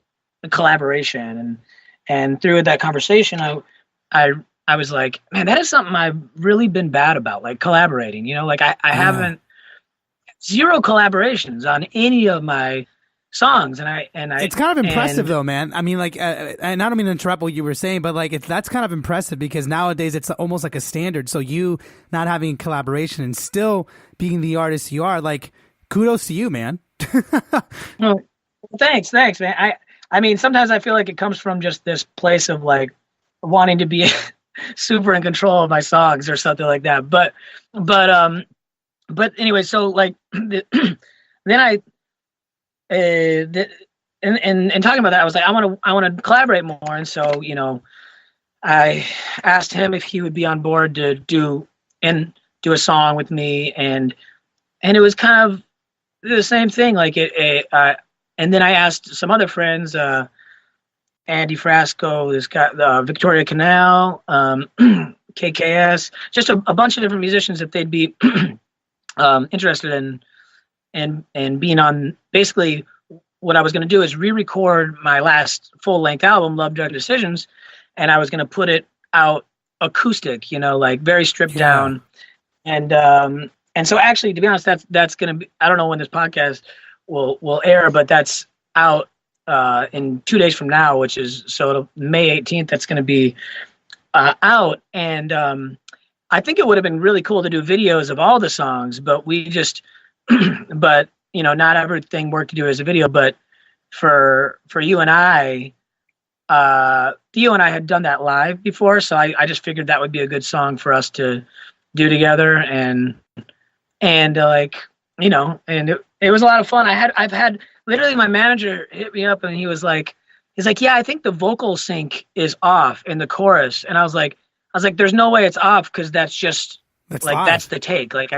a collaboration, and through that conversation, I was like, man, that is something I've really been bad about, like collaborating. Like I haven't zero collaborations on any of my songs, and I it's kind of impressive though, man. I mean, like, and I don't mean to interrupt what you were saying, but like that's kind of impressive because nowadays it's almost like a standard. So you not having collaboration and still being the artist you are, like, kudos to you, man. Well, thanks, man. I mean, sometimes I feel like it comes from just this place of like wanting to be super in control of my songs or something like that. But anyway, so like then I. And talking about that, I was like, I want to collaborate more, and so I asked him if he would be on board to do a song with me, and it was kind of the same thing, like and then I asked some other friends, Andy Frasco, this guy, Victoria Canal, KKS, just a bunch of different musicians, if they'd be interested in being on. Basically, what I was going to do is re-record my last full-length album, Love, Drug, Decisions, and I was going to put it out acoustic, like very stripped down. And so actually, to be honest, that's going to be, I don't know when this podcast will air, but that's out in 2 days from now, which is May 18th. That's going to be out, and I think it would have been really cool to do videos of all the songs, but we just but not everything worked to do as a video. But for you and I, Theo and I had done that live before, so I just figured that would be a good song for us to do together, and like, and it was a lot of fun. I've had literally, my manager hit me up and he's like, yeah, I think the vocal sync is off in the chorus, and I was like, there's no way it's off, because that's like live. That's the take. Like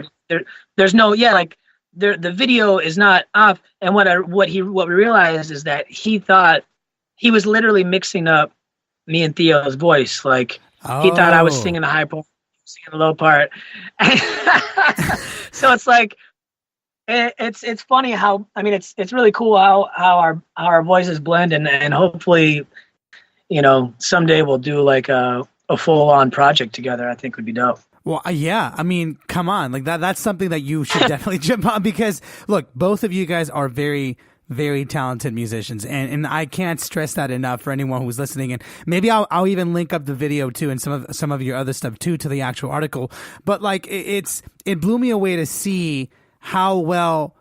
there's no, like the video is not off. And what we realized is that he thought he was literally mixing up me and Theo's voice. Like he thought I was singing the high part, singing the low part. So it's like, it's funny how, I mean, it's really cool how our voices blend, and hopefully, someday we'll do like a full on project together. I think would be dope. Well, yeah. I mean, come on, like that's something that you should definitely jump on, because look, both of you guys are very, very talented musicians, and I can't stress that enough for anyone who's listening. And maybe I'll even link up the video too, and some of your other stuff too, to the actual article. But like, it blew me away to see how well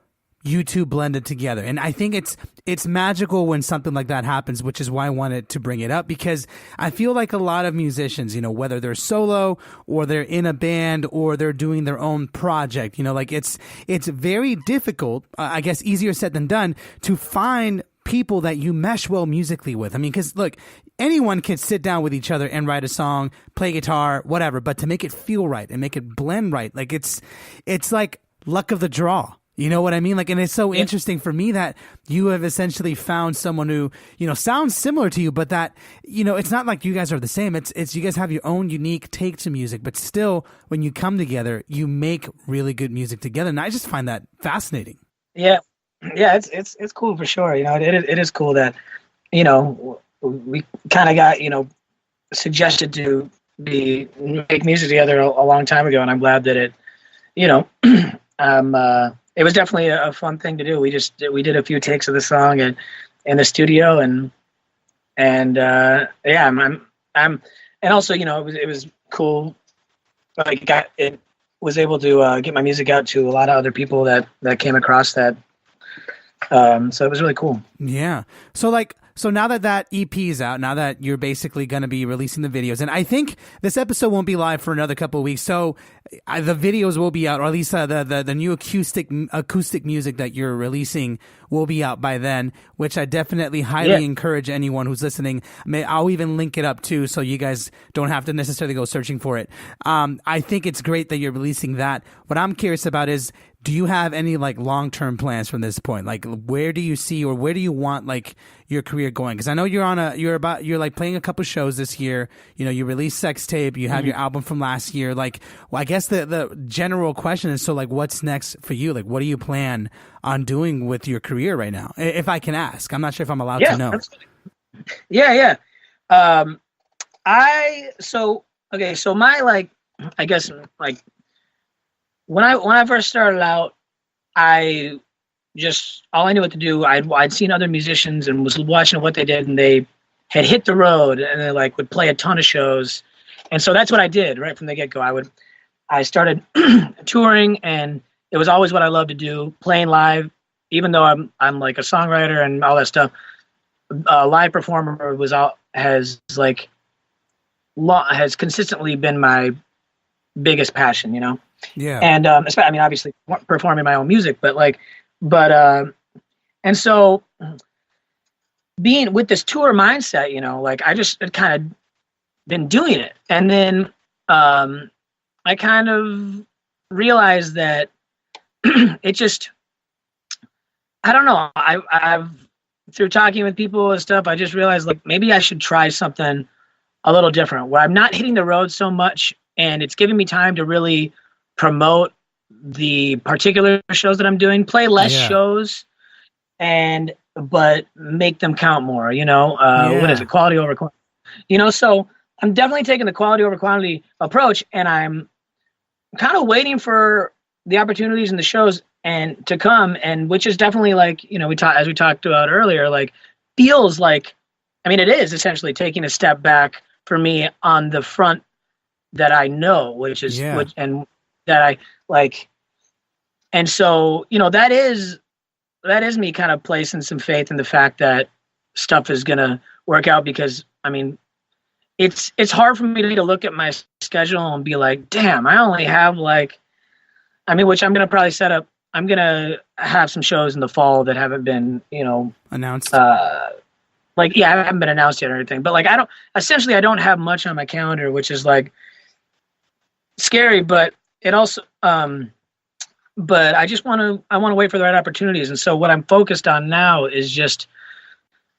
you two blended together. And I think it's magical when something like that happens, which is why I wanted to bring it up, because I feel like a lot of musicians, whether they're solo or they're in a band or they're doing their own project, like it's very difficult, I guess easier said than done, to find people that you mesh well musically with. I mean, because look, anyone can sit down with each other and write a song, play guitar, whatever, but to make it feel right and make it blend right, like it's like luck of the draw. You know what I mean? Like, and it's so interesting for me that you have essentially found someone who, sounds similar to you, but that, it's not like you guys are the same. It's you guys have your own unique take to music, but still, when you come together, you make really good music together. And I just find that fascinating. Yeah. Yeah. It's cool for sure. It is cool that, we kind of got, suggested to make music together a long time ago. And I'm glad that it, it was definitely a fun thing to do. We did a few takes of the song in the studio, and also, it was cool. Like was able to get my music out to a lot of other people that came across that So it was really cool. Yeah. So now that EP is out, now that you're basically going to be releasing the videos, and I think this episode won't be live for another couple of weeks, so the videos will be out, or at least the new acoustic music that you're releasing will be out by then, which I definitely highly encourage anyone who's listening. I'll even link it up too, so you guys don't have to necessarily go searching for it. I think it's great that you're releasing that. What I'm curious about is, do you have any like long-term plans from this point? Like, where do you see, or where do you want like your career going? Because I know you're like playing a couple shows this year. You know, you released Sex Tape, you have your album from last year. Like, well, I guess the general question is, so like, what's next for you? Like, what do you plan on doing with your career right now? If I can ask, I'm not sure if I'm allowed to know. Yeah. So my, like, I guess, like, when I first started out, I just, all I knew what to do, I'd seen other musicians and was watching what they did, and they had hit the road, and they like would play a ton of shows. And so that's what I did right from the get-go. I started touring, and it was always what I loved to do, playing live, even though I'm like a songwriter and all that stuff. Live performer has consistently been my biggest passion, you know? Yeah. And I mean, obviously performing my own music, and so being with this tour mindset, you know, like I just had kind of been doing it. And then I kind of realized that it just, I don't know. I've through talking with people and stuff, I just realized like maybe I should try something a little different where I'm not hitting the road so much, and it's giving me time to really promote the particular shows that I'm doing, play less shows, but make them count more, you know, what is it? Quality over quantity, you know? So I'm definitely taking the quality over quantity approach, and I'm kind of waiting for the opportunities and the shows and to come. And which is definitely like, you know, as we talked about earlier, like feels like, I mean, it is essentially taking a step back for me on the front that I know, which is, and that I like. And so, you know, that is me kind of placing some faith in the fact that stuff is going to work out, because I mean, it's hard for me to look at my schedule and be like, damn, I only have like, I mean, which I'm going to probably set up. I'm going to have some shows in the fall that haven't been, you know, announced. Like, yeah, I haven't been announced yet or anything, but like, I don't have much on my calendar, which is like scary, but it also, but I want to wait for the right opportunities. And so what I'm focused on now is just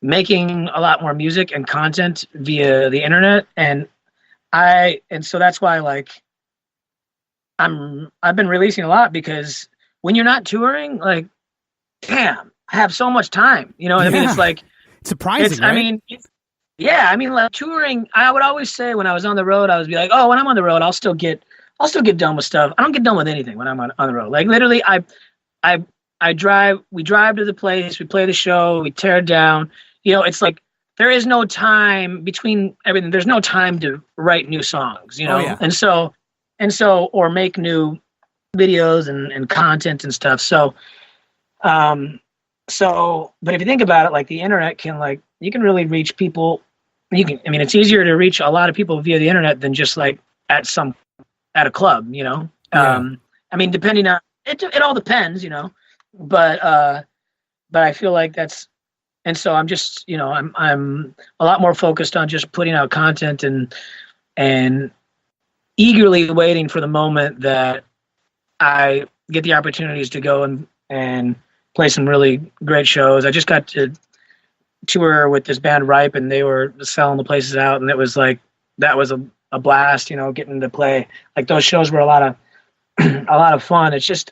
making a lot more music and content via the internet. And so that's why, like, I've been releasing a lot, because when you're not touring, like, damn, I have so much time, you know what I mean? It's like, it's surprising, right? I mean, like touring, I would always say when I was on the road, I would be like, oh, when I'm on the road, I'll still get done with stuff. I don't get done with anything when I'm on the road. Like literally, we drive to the place, we play the show, we tear it down. You know, it's like there is no time between everything. There's no time to write new songs, you know? And so, or make new videos and content and stuff. So, but if you think about it, like the internet can, like, you can really reach people. It's easier to reach a lot of people via the internet than just like at a club, you know? I mean, depending on it all depends, you know, but I feel like and so I'm just, you know, I'm a lot more focused on just putting out content and eagerly waiting for the moment that I get the opportunities to go and play some really great shows. I just got to tour with this band Ripe, and they were selling the places out, and it was like, that was a blast, you know, getting to play. Like those shows were a lot of fun. It's just,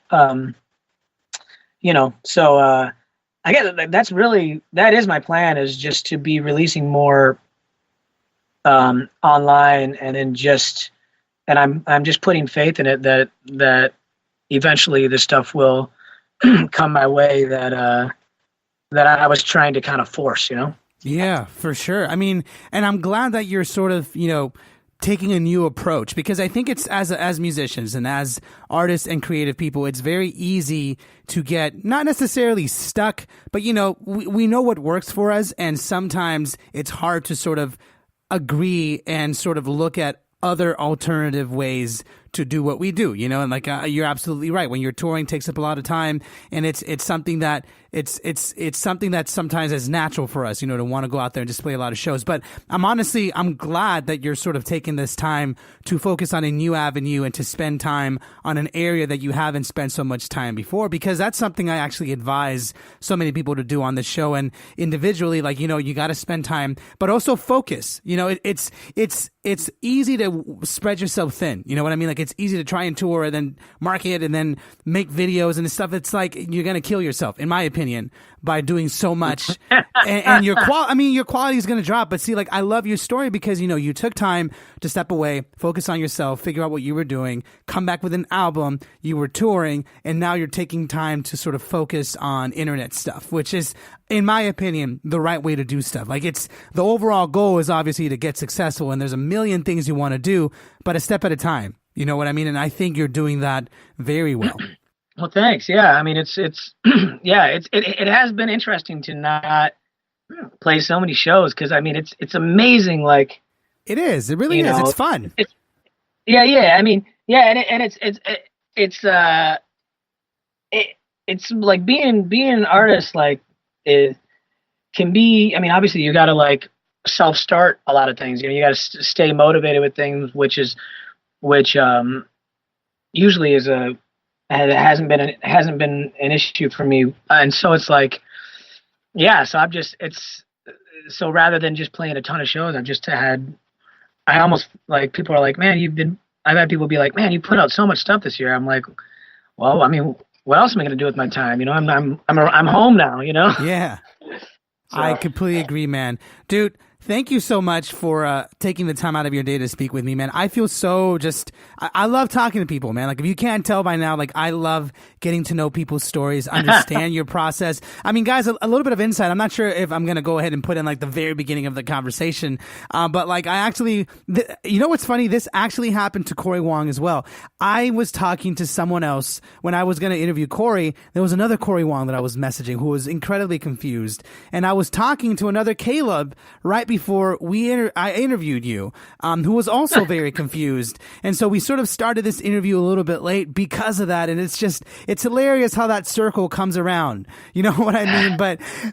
you know, so I guess that is my plan, is just to be releasing more online, and then I'm just putting faith in it that eventually this stuff will come my way that I was trying to kind of force, you know? Yeah, for sure. I mean, and I'm glad that you're sort of, you know, taking a new approach, because I think it's as musicians and as artists and creative people, it's very easy to get not necessarily stuck, but we know what works for us, and sometimes it's hard to sort of agree and sort of look at other alternative ways to do what we do, and like you're absolutely right. When you're touring, it takes up a lot of time, and it's something that it's something that sometimes is natural for us, to want to go out there and just play a lot of shows. But I'm glad that you're sort of taking this time to focus on a new avenue and to spend time on an area that you haven't spent so much time before, because that's something I actually advise so many people to do on the show and individually. Like, you got to spend time, but also focus. It's easy to spread yourself thin. You know what I mean? Like, it's easy to try and tour and then market and then make videos and stuff. It's like you're going to kill yourself, in my opinion, by doing so much. and your quality is going to drop. But see, like, I love your story because, you took time to step away, focus on yourself, figure out what you were doing, come back with an album, you were touring, and now you're taking time to sort of focus on internet stuff, which is, in my opinion, the right way to do stuff. Like, it's the overall goal is obviously to get successful, and there's a million things you want to do, but a step at a time. You know what I mean? And I think you're doing that very well. Well, thanks. Yeah. I mean, it's it has been interesting to not play so many shows. Cause I mean, it's amazing. Like, it is, it really is. It's fun. Yeah. I mean, yeah. It's like being an artist, like, it can be, I mean, obviously you got to like self-start a lot of things, you got to stay motivated with things, which usually hasn't been an issue for me. And so it's like, yeah, so rather than just playing a ton of shows, I almost like, people are like, man, I've had people be like, man, you put out so much stuff this year. I'm like, well, I mean, what else am I going to do with my time? I'm home now, Yeah. So. I completely agree, man. Dude, thank you so much for taking the time out of your day to speak with me, man. I feel so I love talking to people, man. Like, if you can't tell by now, like, I love getting to know people's stories, understand your process. I mean, guys, a little bit of insight. I'm not sure if I'm going to go ahead and put in like the very beginning of the conversation. But like, you know what's funny? This actually happened to Corey Wong as well. I was talking to someone else when I was going to interview Corey. There was another Corey Wong that I was messaging who was incredibly confused. And I was talking to another Caleb right before I interviewed you, who was also very confused. And so we sort of started this interview a little bit late because of that. And it's hilarious how that circle comes around. You know what I mean?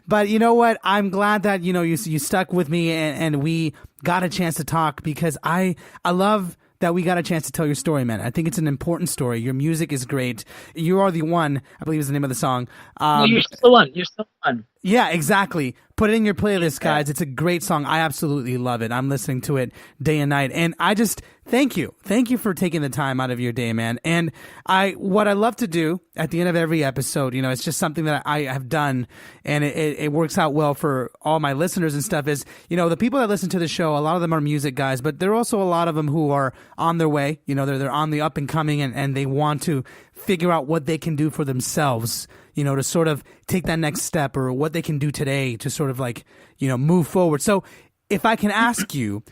But you know what? I'm glad that, you stuck with me and we got a chance to talk, because I love that we got a chance to tell your story, man. I think it's an important story. Your music is great. You Are the One, I believe is the name of the song. You're still the one. You're still the one. Yeah, exactly. Put it in your playlist, guys. It's a great song. I absolutely love it. I'm listening to it day and night. And I just thank you. Thank you for taking the time out of your day, man. And what I love to do at the end of every episode, it's just something that I have done, and it works out well for all my listeners and stuff, is, the people that listen to the show, a lot of them are music guys, but there are also a lot of them who are on their way. They're on the up and coming, and they want to figure out what they can do for themselves, to sort of take that next step, or what they can do today to sort of like, move forward. So if I can ask you,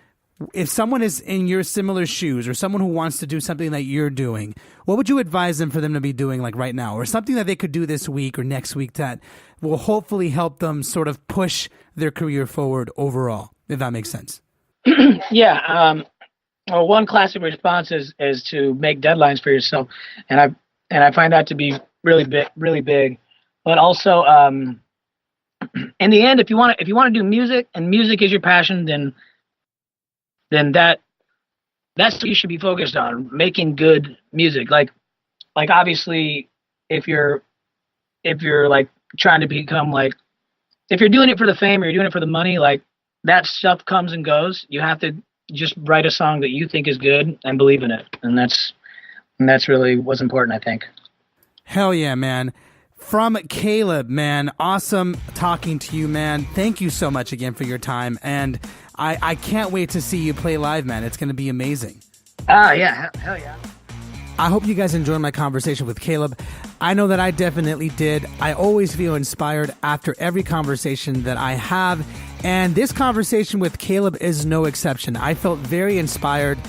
if someone is in your similar shoes, or someone who wants to do something that you're doing, what would you advise them for them to be doing, like right now, or something that they could do this week or next week that will hopefully help them sort of push their career forward overall, if that makes sense? Yeah. Well, one classic response is to make deadlines for yourself. And I find that to be really big, but also, in the end, if you want to do music, and music is your passion, then that's what you should be focused on, making good music. Like obviously, if you're like trying to become, like, if you're doing it for the fame, or you're doing it for the money, like, that stuff comes and goes. You have to just write a song that you think is good and believe in it. And that's really what's important, I think. Hell yeah, man. From Caleb, man, awesome talking to you, man. Thank you so much again for your time, and I can't wait to see you play live, man. It's going to be amazing. Yeah, hell yeah. I hope you guys enjoyed my conversation with Caleb. I know that I definitely did. I always feel inspired after every conversation that I have, And this conversation with Caleb is no exception. I felt very inspired.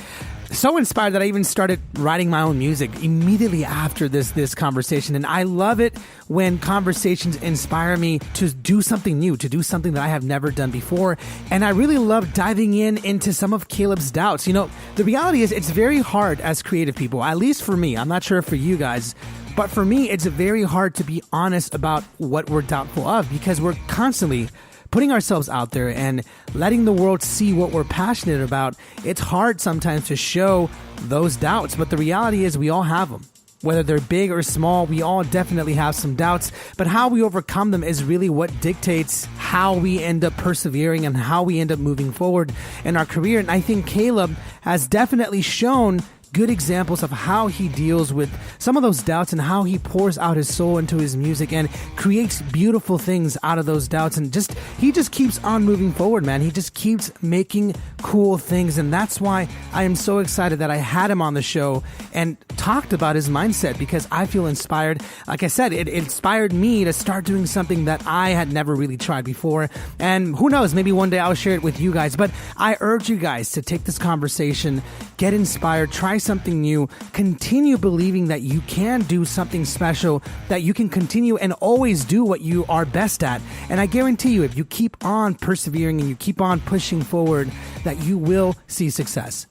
So inspired that I even started writing my own music immediately after this conversation. And I love it when conversations inspire me to do something new, to do something that I have never done before. And I really love diving into some of Caleb's doubts. You know, the reality is it's very hard as creative people, at least for me. I'm not sure for you guys, but for me, it's very hard to be honest about what we're doubtful of because we're constantly putting ourselves out there and letting the world see what we're passionate about. It's hard sometimes to show those doubts, but the reality is we all have them. Whether they're big or small, we all definitely have some doubts, but how we overcome them is really what dictates how we end up persevering and how we end up moving forward in our career. And I think Caleb has definitely shown good examples of how he deals with some of those doubts and how he pours out his soul into his music and creates beautiful things out of those doubts. And he just keeps on moving forward, man. He just keeps making cool things. And that's why I am so excited that I had him on the show and talked about his mindset, because I feel inspired. Like I said, it inspired me to start doing something that I had never really tried before. And who knows, maybe one day I'll share it with you guys. But I urge you guys to take this conversation, get inspired, try something new, continue believing that you can do something special, that you can continue and always do what you are best at. And I guarantee you, if you keep on persevering and you keep on pushing forward, that you will see success.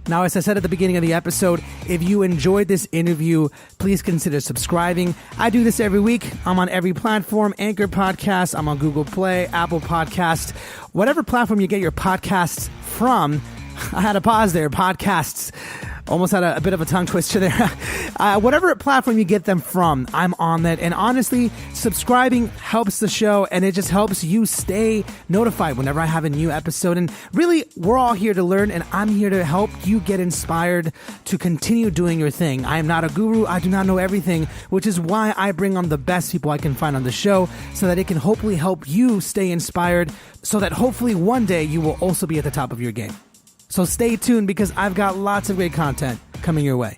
Now, as I said at the beginning of the episode, if you enjoyed this interview, please consider subscribing. I do this every week. I'm on every platform, Anchor Podcasts. I'm on Google Play, Apple Podcasts, whatever platform you get your podcasts from. I had a pause there, podcasts. Almost had a bit of a tongue twister there. Whatever platform you get them from, I'm on that. And honestly, subscribing helps the show, and it just helps you stay notified whenever I have a new episode. And really, we're all here to learn, and I'm here to help you get inspired to continue doing your thing. I am not a guru. I do not know everything, which is why I bring on the best people I can find on the show so that it can hopefully help you stay inspired, so that hopefully one day you will also be at the top of your game. So stay tuned, because I've got lots of great content coming your way.